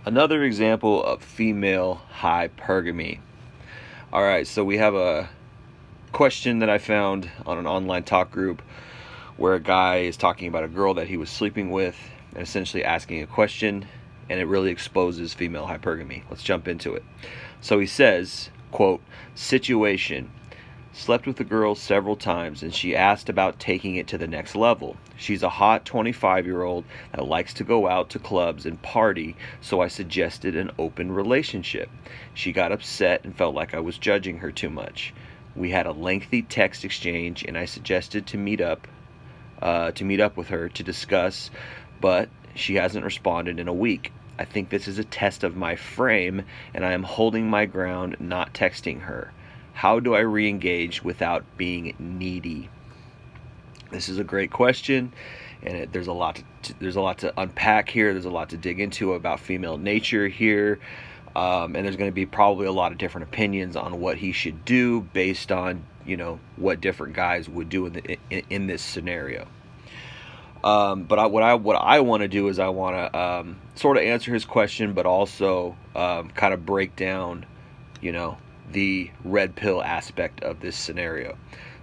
Another example of female hypergamy. All right, so we have a question that I found on an online talk group where a guy is talking about a girl that he was sleeping with and essentially asking a question, and it really exposes female hypergamy. Let's jump into it. So he says, quote, situation. Slept with the girl several times and she asked about taking it to the next level. She's a hot 25-year-old that likes to go out to clubs and party, so I suggested an open relationship. She got upset and felt like I was judging her too much. We had a lengthy text exchange and I suggested to meet up with her to discuss, but she hasn't responded in a week. I think this is a test of my frame and I am holding my ground, not texting her. How do I re-engage without being needy? This is a great question, and there's a lot to unpack here. There's a lot to dig into about female nature here, and there's going to be probably a lot of different opinions on what he should do based on what different guys would do in this scenario. But what I want to do is I want to sort of answer his question, but also kind of break down, the red pill aspect of this scenario.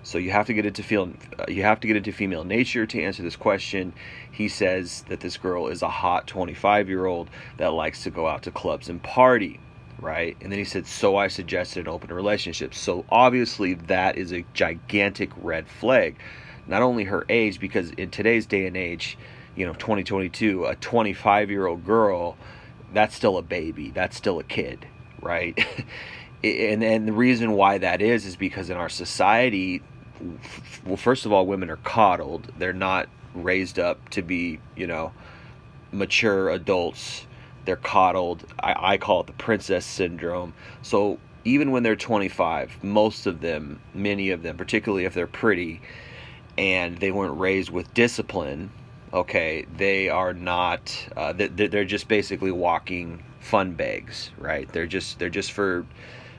So you have to get into female nature to answer this question. He says that this girl is a hot 25-year-old that likes to go out to clubs and party, right? And then he said, so I suggested an open relationship. So obviously that is a gigantic red flag. Not only her age, because in today's day and age, 2022, a 25-year-old girl, that's still a baby. That's still a kid, right? And the reason why that is because in our society, well, first of all, women are coddled. They're not raised up to be, mature adults. They're coddled. I call it the princess syndrome. So even when they're 25, many of them, particularly if they're pretty and they weren't raised with discipline, okay, they are not, they're just basically walking fun bags, right? They're just for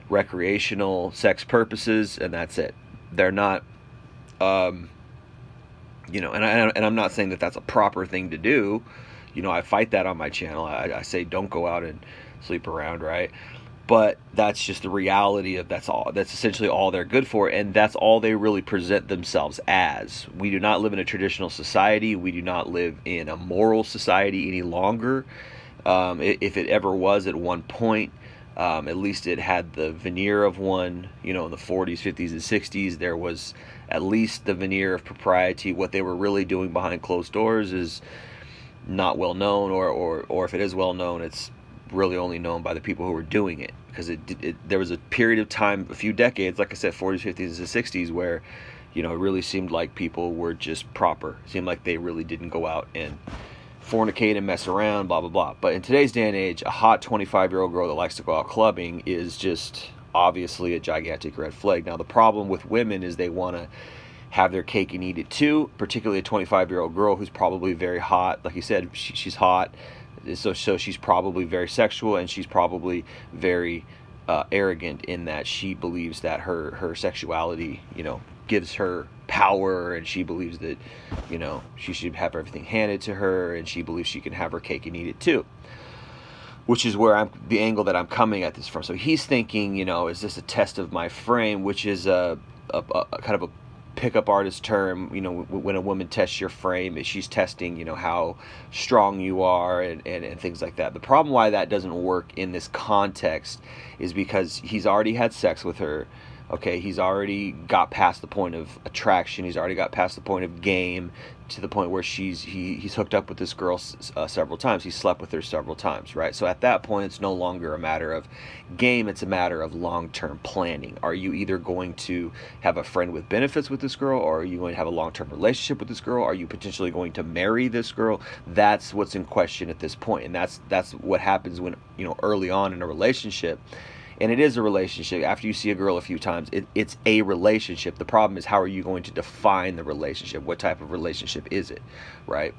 recreational sex purposes, and that's it. They're not, and I'm not saying that that's a proper thing to do. I fight that on my channel. I say don't go out and sleep around, right? But that's just the reality of that's essentially all they're good for, and that's all they really present themselves as. We do not live in a traditional society. We do not live in a moral society any longer. If it ever was at one point, at least it had the veneer of one, in the 40s, 50s, and 60s. There was at least the veneer of propriety. What they were really doing behind closed doors is not well known, or if it is well known, it's really only known by the people who were doing it. Because there was a period of time, a few decades, like I said, 40s, 50s, and 60s, where, it really seemed like people were just proper. It seemed like they really didn't go out and fornicate and mess around, blah, blah, blah. But in today's day and age, a hot 25-year-old girl that likes to go out clubbing is just obviously a gigantic red flag. Now, the problem with women is they want to have their cake and eat it too, particularly a 25-year-old girl who's probably very hot. Like you said, she's hot, so she's probably very sexual, and she's probably very arrogant in that she believes that her sexuality, gives her power, and she believes that, she should have everything handed to her, and she believes she can have her cake and eat it too. Which is where the angle that I'm coming at this from. So he's thinking, is this a test of my frame, which is a kind of a pickup artist term. When a woman tests your frame, she's testing, how strong you are and things like that. The problem why that doesn't work in this context is because he's already had sex with her. Okay, he's already got past the point of attraction. He's already got past the point of game, to the point where he's hooked up with this girl several times. He's slept with her several times, right? So at that point, it's no longer a matter of game. It's a matter of long-term planning. Are you either going to have a friend with benefits with this girl, or are you going to have a long-term relationship with this girl? Are you potentially going to marry this girl? That's what's in question at this point, and that's what happens when, early on in a relationship. And it is a relationship. After you see a girl a few times, it's a relationship. The problem is, how are you going to define the relationship? What type of relationship is it, right?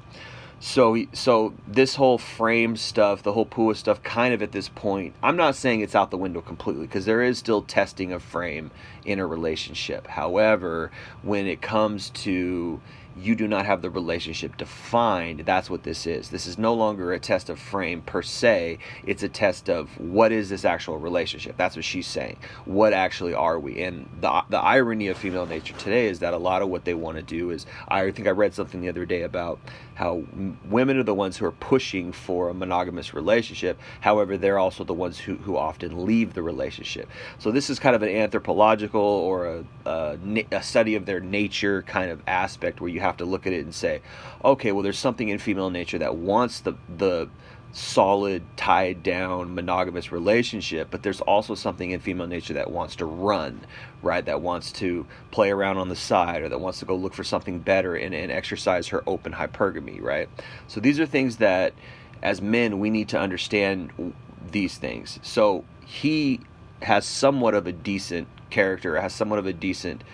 So this whole frame stuff, the whole PUA stuff, kind of at this point, I'm not saying it's out the window completely, because there is still testing of frame in a relationship. However, when it comes to you do not have the relationship defined. That's what this is. This is no longer a test of frame per se. It's a test of what is this actual relationship. That's what she's saying. What actually are we? And the irony of female nature today is that a lot of what they want to do is, I think I read something the other day about how women are the ones who are pushing for a monogamous relationship. However, they're also the ones who often leave the relationship. So this is kind of an anthropological or a study of their nature kind of aspect, where you have to look at it and say, okay, well, there's something in female nature that wants the solid, tied down, monogamous relationship, but there's also something in female nature that wants to run, right? That wants to play around on the side, or that wants to go look for something better and exercise her open hypergamy, right? So these are things that, as men, we need to understand these things. So he has somewhat of a decent character, has somewhat of a decent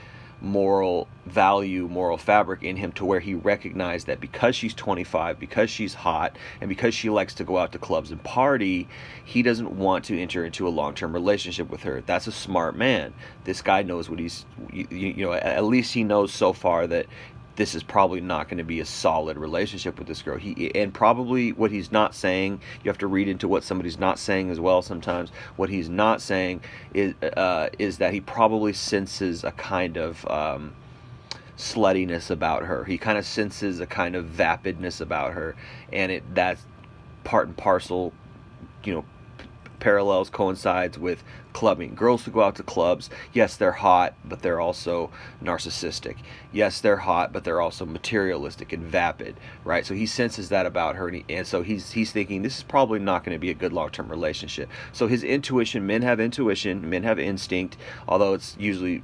moral value, moral fabric in him, to where he recognized that because she's 25, because she's hot, and because she likes to go out to clubs and party, he doesn't want to enter into a long-term relationship with her. That's a smart man. This guy knows what he's, at least he knows so far that this is probably not going to be a solid relationship with this girl. And probably what he's not saying, you have to read into what somebody's not saying as well sometimes. What he's not saying is that he probably senses a kind of sluttiness about her. He kind of senses a kind of vapidness about her, and that's part and parcel, parallels, coincides with clubbing. Girls who go out to clubs, yes, they're hot, but they're also narcissistic. Yes, they're hot, but they're also materialistic and vapid, right? So he senses that about her, and so he's thinking this is probably not going to be a good long-term relationship. So his intuition, men have instinct, although it's usually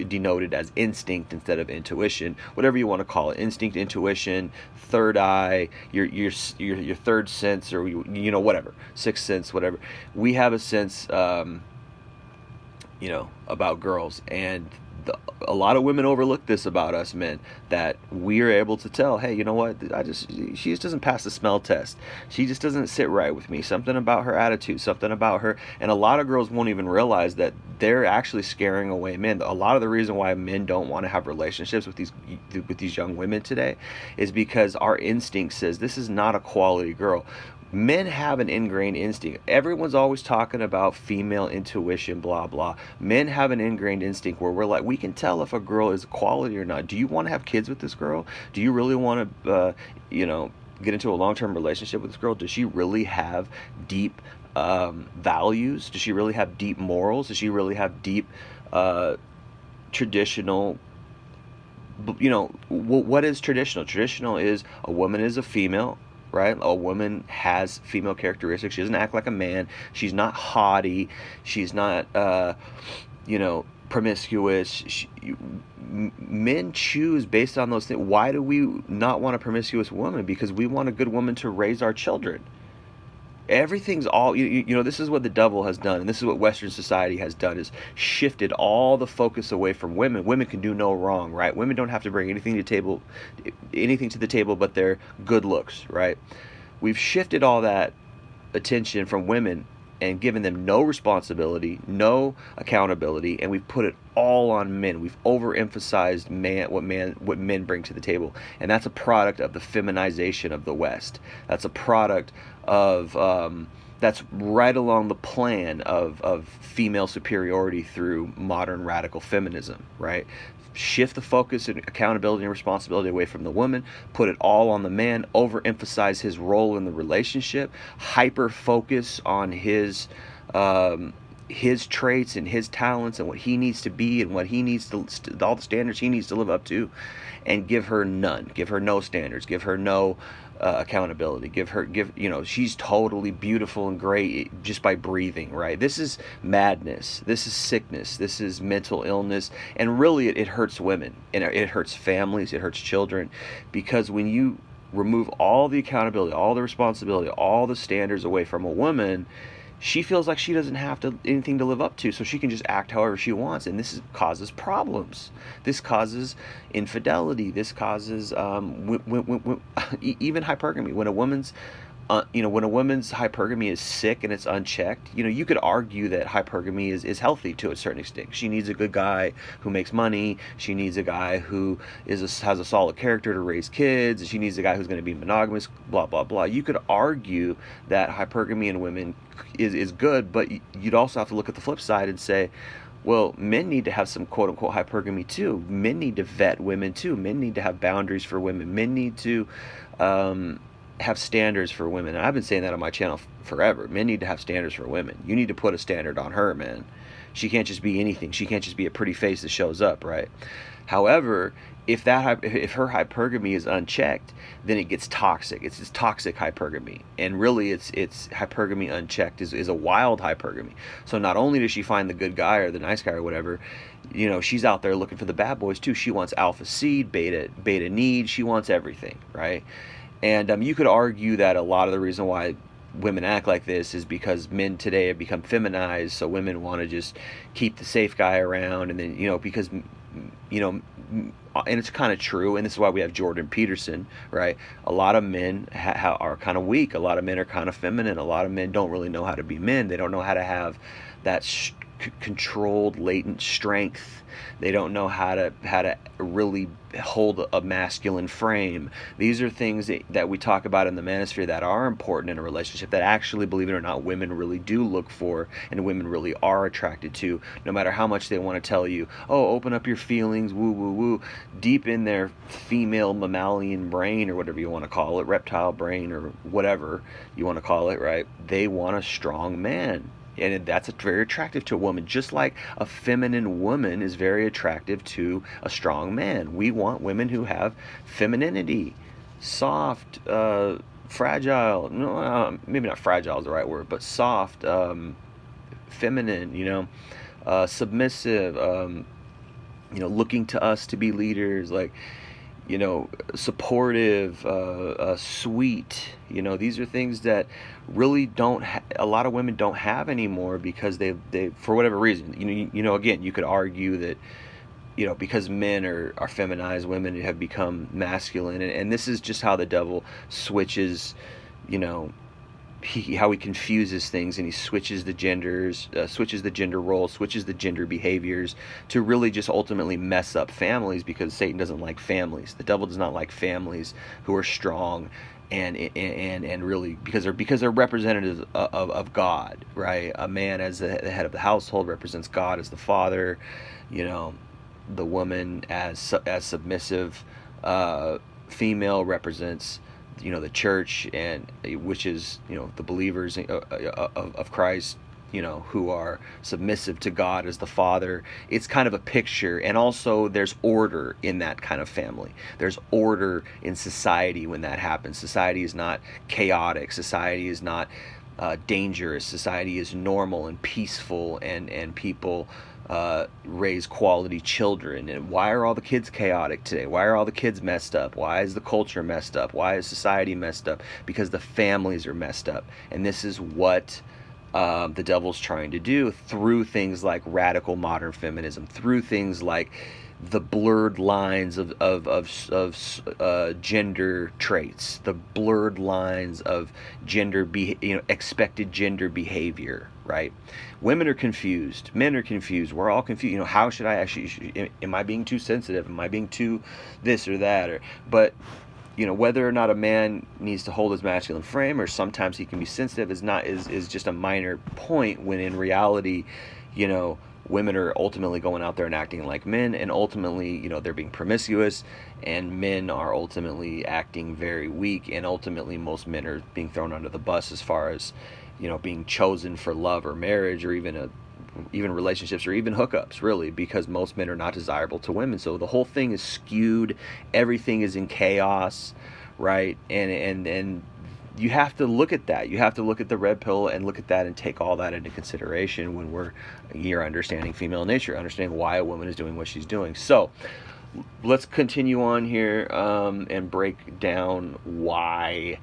denoted as instinct instead of intuition, whatever you want to call it. Instinct, intuition, third eye, your third sense, or whatever, sixth sense, whatever. We have a sense about girls, and a lot of women overlook this about us men, that we are able to tell, hey, you know what, she just doesn't pass the smell test. She just doesn't sit right with me. Something about her attitude, something about her. And a lot of girls won't even realize that they're actually scaring away men. A lot of the reason why men don't want to have relationships with these young women today is because our instinct says this is not a quality girl. Men have an ingrained instinct. Everyone's always talking about female intuition, blah, blah. Men have an ingrained instinct where we're like, we can tell if a girl is quality or not. Do you want to have kids with this girl? Do you really want to, get into a long-term relationship with this girl? Does she really have deep values? Does she really have deep morals? Does she really have deep traditional, what is traditional? Traditional is a woman is a female, right? A woman has female characteristics. She doesn't act like a man. She's not haughty. She's not, promiscuous. Men choose based on those things. Why do we not want a promiscuous woman? Because we want a good woman to raise our children. Everything's all, this is what the devil has done, and this is what Western society has done, is shifted all the focus away from women. Women can do no wrong, right? Women don't have to bring anything to the table but their good looks, right? We've shifted all that attention from women and given them no responsibility, no accountability, and we've put it all on men. We've overemphasized what men bring to the table, and that's a product of the feminization of the West. That's a product of that's right along the plan of female superiority through modern radical feminism, right? Shift the focus and accountability and responsibility away from the woman, put it all on the man, overemphasize his role in the relationship, hyper focus on his traits and his talents and what he needs to be and what he needs to, all the standards he needs to live up to, and give her none, give her no standards, give her no accountability, she's totally beautiful and great just by breathing, right? This is madness, this is sickness, this is mental illness, and really it hurts women, and it hurts families, it hurts children, because when you remove all the accountability, all the responsibility, all the standards away from a woman, she feels like she doesn't have anything to live up to, so she can just act however she wants, and this causes problems. This causes infidelity. This causes even hypergamy. When a woman's when a woman's hypergamy is sick and it's unchecked, you could argue that hypergamy is healthy to a certain extent. She needs a good guy who makes money. She needs a guy who has a solid character to raise kids. She needs a guy who's going to be monogamous, blah, blah, blah. You could argue that hypergamy in women is good, but you'd also have to look at the flip side and say, well, men need to have some quote-unquote hypergamy too. Men need to vet women too. Men need to have boundaries for women. Men need to have standards for women. And I've been saying that on my channel forever. Men need to have standards for women. You need to put a standard on her, man. She can't just be anything. She can't just be a pretty face that shows up, right? However, if her hypergamy is unchecked, then it gets toxic. It's this toxic hypergamy, and really, it's hypergamy unchecked is a wild hypergamy. So not only does she find the good guy or the nice guy or whatever, she's out there looking for the bad boys too. She wants alpha seed, beta need. She wants everything, right? And you could argue that a lot of the reason why women act like this is because men today have become feminized, so women want to just keep the safe guy around, and then because and it's kind of true, and this is why we have Jordan Peterson, right? A lot of men are kind of weak. A lot of men are kind of feminine. A lot of men don't really know how to be men. They don't know how to have that controlled latent strength. They don't know how to really hold a masculine frame. These are things that we talk about in the manosphere that are important in a relationship, that actually, believe it or not, women really do look for and women really are attracted to, no matter how much they want to tell you, oh, open up your feelings, woo, woo, woo. Deep in their female mammalian brain, or whatever you want to call it, reptile brain, or whatever you want to call it, right? They want a strong man. And that's very attractive to a woman, just like a feminine woman is very attractive to a strong man. We want women who have femininity, soft, fragile, no, maybe not fragile is the right word, but soft, feminine, submissive, looking to us to be leaders, like, supportive, sweet. These are things that really a lot of women don't have anymore, because they for whatever reason, again, you could argue that, because men are feminized, women have become masculine, and this is just how the devil switches, how he confuses things, and he switches the genders, switches the gender roles, switches the gender behaviors to really just ultimately mess up families, because Satan doesn't like families. The devil does not like families who are strong and really, because they're representatives of God, right? A man as the head of the household represents God as the father. The woman as submissive female represents the church, and which is the believers of Christ, who are submissive to God as the Father. It's kind of a picture, and also there's order in that kind of family. There's order in society when that happens. Society is not chaotic. Society is not dangerous. Society is normal and peaceful, and people raise quality children. And why are all the kids chaotic today? Why are all the kids messed up? Why is the culture messed up? Why is society messed up? Because the families are messed up. And this is what the devil's trying to do through things like radical modern feminism, through things like the blurred lines of gender traits, the blurred lines of expected gender behavior, right? Women are confused, men are confused, we're all confused. How should I actually, am I being too sensitive? Am I being too this or that? But whether or not a man needs to hold his masculine frame, or sometimes he can be sensitive, is just a minor point, when in reality, women are ultimately going out there and acting like men, and ultimately, they're being promiscuous, and men are ultimately acting very weak, and ultimately most men are being thrown under the bus as far as, being chosen for love or marriage, or even relationships, or even hookups, really, because most men are not desirable to women. So the whole thing is skewed. Everything is in chaos, right? And you have to look at that. You have to look at the red pill and look at that and take all that into consideration when you're understanding female nature, understanding why a woman is doing what she's doing. So let's continue on here and break down why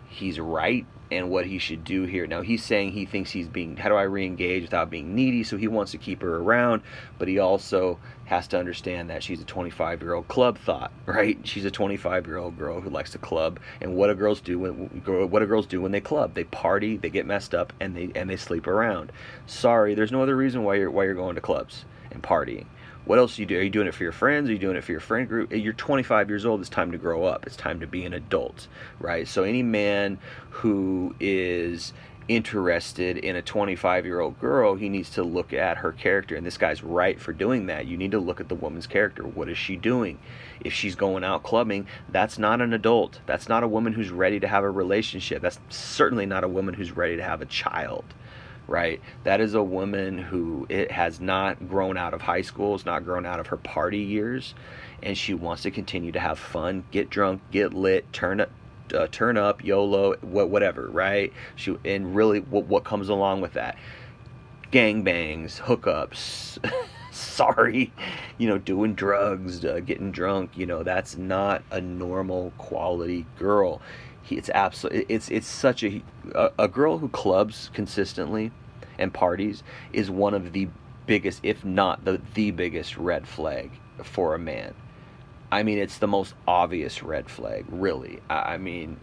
he's right and what he should do here. Now he's saying he thinks he's being, how do I re-engage without being needy? So he wants to keep her around, but he also has to understand that she's a 25-year-old club thought, right? She's a 25-year-old girl who likes to club, and what do girls do when they club? They party, they get messed up, and they sleep around. Sorry, there's no other reason why you're going to clubs and partying. What else do you do? Are you doing it for your friends? Are you doing it for your friend group? You're 25 years old. It's time to grow up. It's time to be an adult, right? So any man who is interested in a 25-year-old girl, he needs to look at her character. And this guy's right for doing that. You need to look at the woman's character. What is she doing? If she's going out clubbing, that's not an adult. That's not a woman who's ready to have a relationship. That's certainly not a woman who's ready to have a child. Right? That is a woman who has not grown out of high school, has not grown out of her party years, and she wants to continue to have fun, get drunk, get lit, turn up, YOLO, whatever, right? And really, what comes along with that? Gangbangs, hookups, sorry, doing drugs, getting drunk. That's not a normal quality girl. It's such a girl who clubs consistently and parties is one of the biggest, if not the biggest red flag for a man. I mean, it's the most obvious red flag, really. I mean,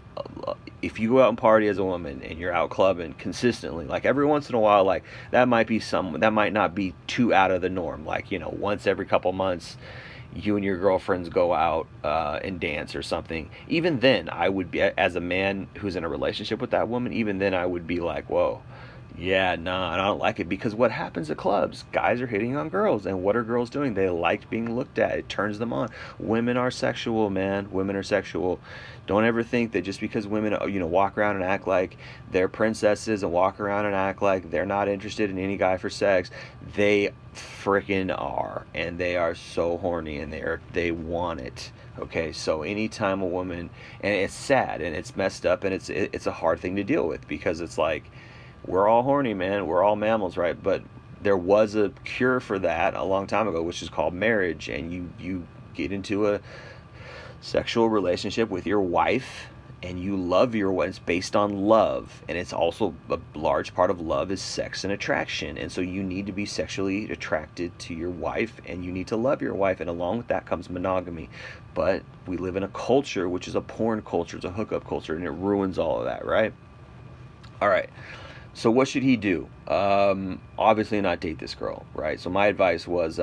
if you go out and party as a woman and you're out clubbing consistently, like every once in a while, like that might not be too out of the norm. Like, once every couple months, you and your girlfriends go out and dance or something. Even then, I would be, as a man who's in a relationship with that woman, even then I would be like, whoa, yeah, nah, I don't like it. Because what happens at clubs? Guys are hitting on girls. And what are girls doing? They like being looked at. It turns them on. Women are sexual, man. Women are sexual. Don't ever think that just because women, walk around and act like they're princesses and walk around and act like they're not interested in any guy for sex. They freaking are. And they are so horny and they want it. Okay, so anytime a woman, and it's sad and it's messed up and it's a hard thing to deal with, because it's like, we're all horny, man. We're all mammals, right? But there was a cure for that a long time ago, which is called marriage. And you get into a sexual relationship with your wife, and you love your wife. It's based on love, and it's also a large part of love is sex and attraction. And so you need to be sexually attracted to your wife, and you need to love your wife, and along with that comes monogamy. But we live in a culture which is a porn culture, it's a hookup culture, and it ruins all of that, right? All right. So what should he do? Obviously not date this girl, right? So my advice was,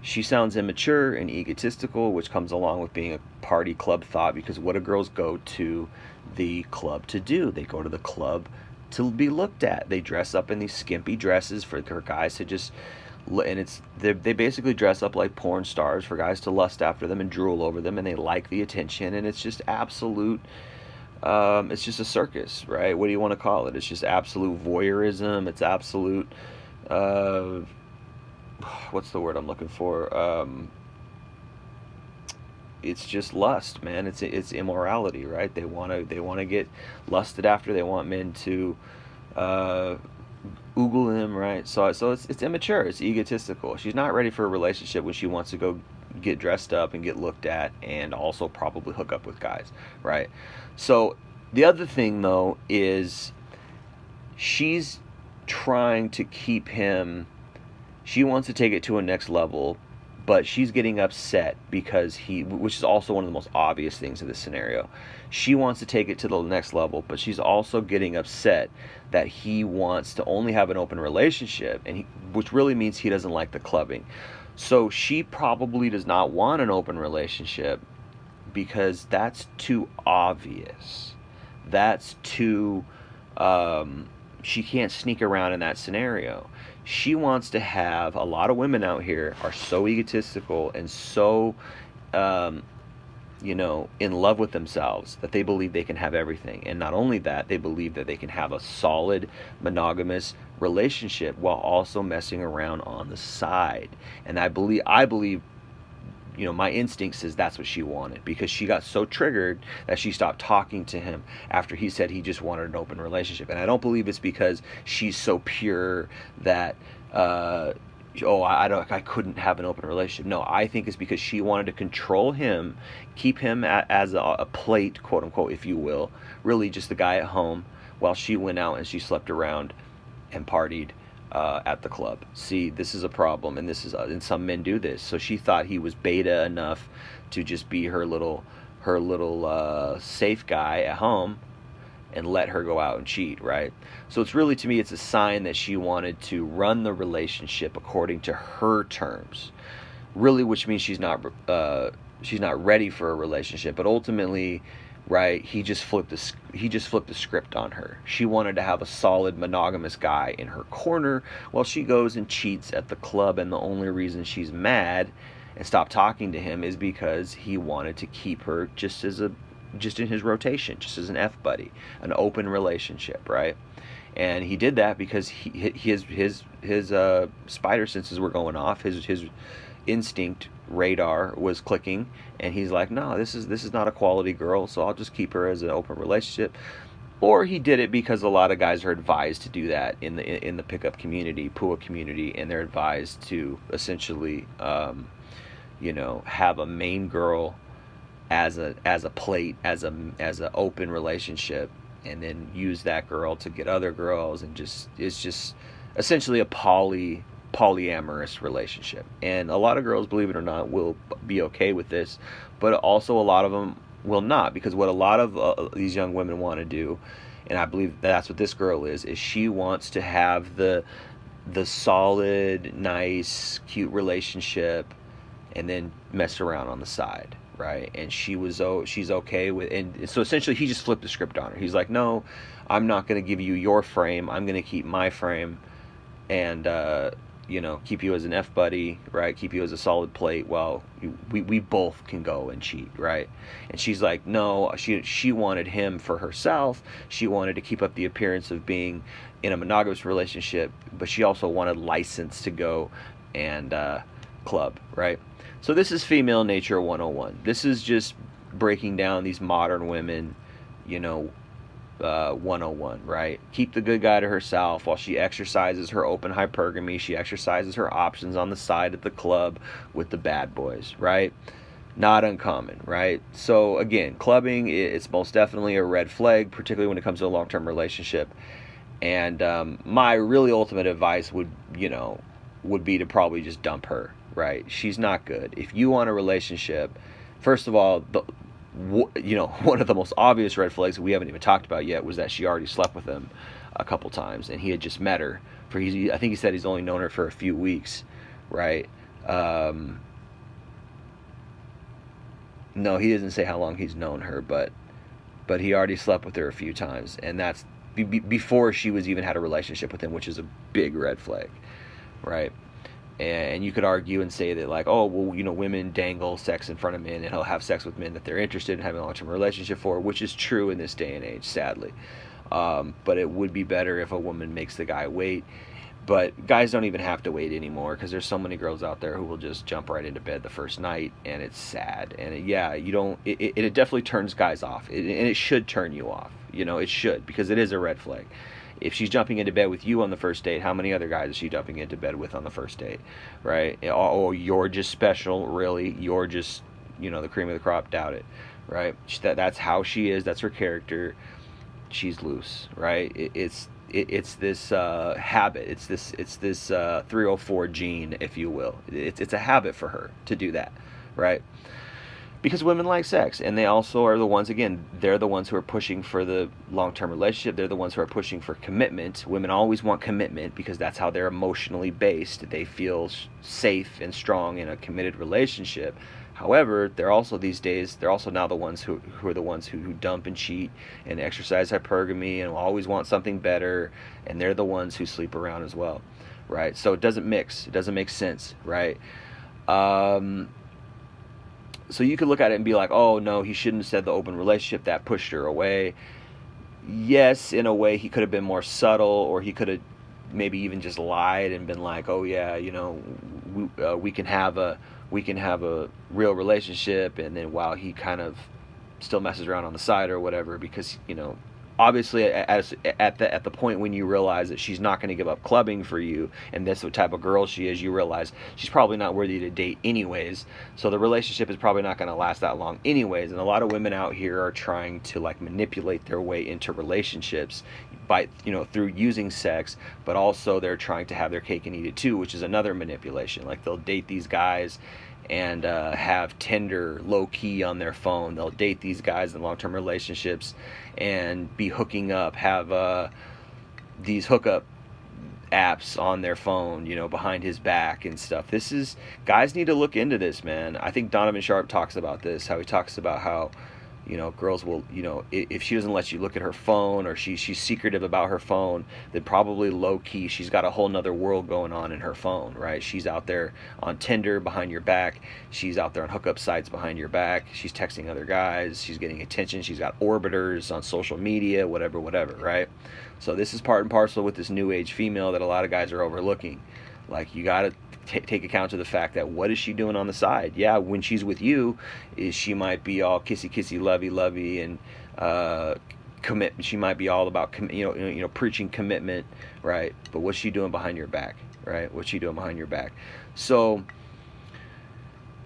she sounds immature and egotistical, which comes along with being a party club thought, because what do girls go to the club to do? They go to the club to be looked at. They dress up in these skimpy dresses for guys to just, and they basically dress up like porn stars for guys to lust after them and drool over them, and they like the attention, and it's just absolute. It's just a circus, right? What do you want to call it? It's just absolute voyeurism. It's absolute, what's the word I'm looking for? It's just lust, man. It's immorality, right? They want to get lusted after. They want men to oogle them, right? So it's immature. It's egotistical. She's not ready for a relationship when she wants to go get dressed up and get looked at and also probably hook up with guys, right? So the other thing, though, is she's trying to keep him, she wants to take it to a next level, but she's getting upset because which is also one of the most obvious things in this scenario. She wants to take it to the next level, but she's also getting upset that he wants to only have an open relationship, which really means he doesn't like the clubbing. So she probably does not want an open relationship because that's too obvious. That's too, she can't sneak around in that scenario. She wants to have, a lot of women out here are so egotistical and so, in love with themselves that they believe they can have everything. And not only that, they believe that they can have a solid monogamous relationship while also messing around on the side. And I believe my instinct says that's what she wanted, because she got so triggered that she stopped talking to him after he said he just wanted an open relationship. And I don't believe it's because she's so pure that I couldn't have an open relationship. No, I think it's because she wanted to control him, keep him as a plate, quote unquote, if you will, really just the guy at home while she went out and she slept around and partied at the club. See, this is a problem, and and some men do this. So she thought he was beta enough to just be her little safe guy at home and let her go out and cheat, right? So it's really, to me, it's a sign that she wanted to run the relationship according to her terms, really, which means she's not ready for a relationship. But ultimately, right, he just flipped the script on her. She wanted to have a solid monogamous guy in her corner while she goes and cheats at the club, and the only reason she's mad and stopped talking to him is because he wanted to keep her just in his rotation, just as an F buddy, an open relationship, right? And he did that because his spider senses were going off, his instinct radar was clicking, and he's like, no, this is not a quality girl, so I'll just keep her as an open relationship. Or he did it because a lot of guys are advised to do that in the pickup community, PUA community, and they're advised to essentially, have a main girl as a plate, as a open relationship, and then use that girl to get other girls, and it's just essentially a polyamorous relationship. And a lot of girls, believe it or not, will be okay with this, but also a lot of them will not, because what a lot of these young women want to do, and I believe that's what this girl is she wants to have the solid, nice, cute relationship, and then mess around on the side, right? And she's okay with, and so essentially he just flipped the script on her. He's like, no, I'm not going to give you your frame, I'm going to keep my frame, and keep you as an F buddy, right? Keep you as a solid plate while we both can go and cheat, right? And she's like, no, she wanted him for herself. She wanted to keep up the appearance of being in a monogamous relationship, but she also wanted license to go and club, right? So this is female nature 101. This is just breaking down these modern women, 101, right? Keep the good guy to herself while she exercises her open hypergamy. She exercises her options on the side at the club with the bad boys, right? Not uncommon, right? So again, clubbing, it's most definitely a red flag, particularly when it comes to a long-term relationship. And my really ultimate advice would be to probably just dump her, right? She's not good. If you want a relationship, first of all, one of the most obvious red flags that we haven't even talked about yet was that she already slept with him a couple times, and he had just met her I think he said he's only known her for a few weeks, right? No, he doesn't say how long he's known her, but he already slept with her a few times, and that's before she was even had a relationship with him, which is a big red flag, right? And you could argue and say that, like, oh, well, women dangle sex in front of men, and he'll have sex with men that they're interested in having a long-term relationship for, which is true in this day and age, sadly. But it would be better if a woman makes the guy wait. But guys don't even have to wait anymore, because there's so many girls out there who will just jump right into bed the first night, and it's sad. And it definitely turns guys off, and it should turn you off. It should, because it is a red flag. If she's jumping into bed with you on the first date, how many other guys is she jumping into bed with on the first date, right? Oh, you're just special, really? You're just, the cream of the crop? Doubt it, right? That's how she is. That's her character. She's loose, right? It's this habit. It's this 304 gene, if you will. It's a habit for her to do that, right? Because women like sex, and they also are the ones, again, they're the ones who are pushing for the long-term relationship. They're the ones who are pushing for commitment. Women always want commitment because that's how they're emotionally based. They feel safe and strong in a committed relationship. However, they're also now the ones who are the ones who dump and cheat and exercise hypergamy and always want something better, and they're the ones who sleep around as well, right? So it doesn't mix. It doesn't make sense, right? So you could look at it and be like, oh, no, he shouldn't have said the open relationship. That pushed her away. Yes, in a way, he could have been more subtle, or he could have maybe even just lied and been like, oh, yeah, we can have a real relationship, and then while he kind of still messes around on the side or whatever, because, obviously at the point when you realize that she's not going to give up clubbing for you, and that's what type of girl she is, you realize she's probably not worthy to date anyways, so the relationship is probably not going to last that long anyways. And a lot of women out here are trying to like manipulate their way into relationships by, you know, through using sex, but also they're trying to have their cake and eat it too, which is another manipulation. Like they'll date these guys and have Tinder low key on their phone. They'll date these guys in long-term relationships and be hooking up, have these hookup apps on their phone, you know, behind his back and stuff. This is, guys need to look into this, man. I think Donovan Sharp talks about this, how he talks about how, you know, girls will, you know, if she doesn't let you look at her phone, or she's secretive about her phone, then probably low key she's got a whole nother world going on in her phone, right? She's out there on Tinder behind your back, she's out there on hookup sites behind your back, she's texting other guys, she's getting attention, she's got orbiters on social media, whatever, right? So this is part and parcel with this new age female that a lot of guys are overlooking. Like, you gotta take account to the fact that what is she doing on the side? Yeah, when she's with you, she might be all kissy lovey and commit. She might be all about preaching commitment, right? But what's she doing behind your back, right? What's she doing behind your back? So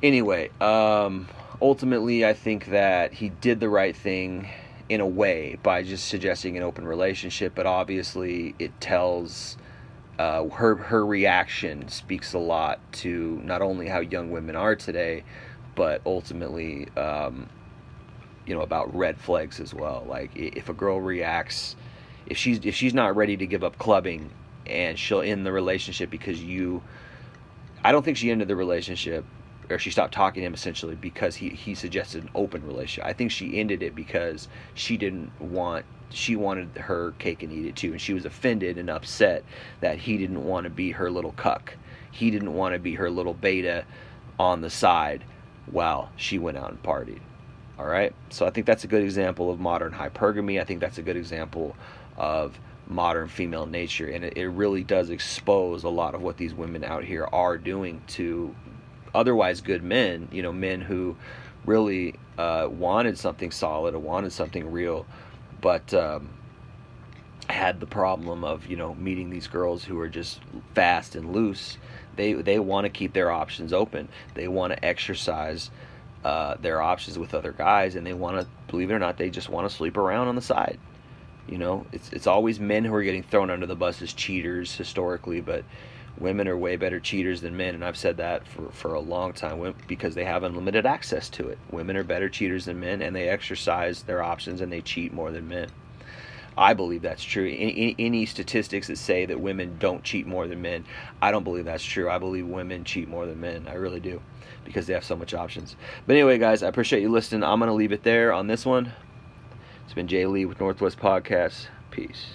anyway, ultimately, I think that he did the right thing in a way by just suggesting an open relationship, but obviously it tells. Her reaction speaks a lot to not only how young women are today, but ultimately, about red flags as well. Like, if a girl reacts, if she's not ready to give up clubbing, and she'll end the relationship because I don't think she ended the relationship, or she stopped talking to him essentially because he suggested an open relationship. I think she ended it because she wanted her cake and eat it too, and she was offended and upset that he didn't want to be her little cuck. He didn't want to be her little beta on the side while she went out and partied. All right, so I think that's a good example of modern hypergamy. I think that's a good example of modern female nature, and it really does expose a lot of what these women out here are doing to otherwise good men, men who really wanted something solid or wanted something real, but had the problem of meeting these girls who are just fast and loose. They want to keep their options open. They want to exercise their options with other guys, and they want to, believe it or not, they just want to sleep around on the side. It's always men who are getting thrown under the bus as cheaters historically, but women are way better cheaters than men, and I've said that for a long time, because they have unlimited access to it. Women are better cheaters than men, and they exercise their options and they cheat more than men. I believe that's true. Any statistics that say that women don't cheat more than men, I don't believe that's true. I believe women cheat more than men. I really do, because they have so much options. But anyway, guys, I appreciate you listening. I'm going to leave it there on this one. It's been Jay Lee with Northwest Podcast. Peace.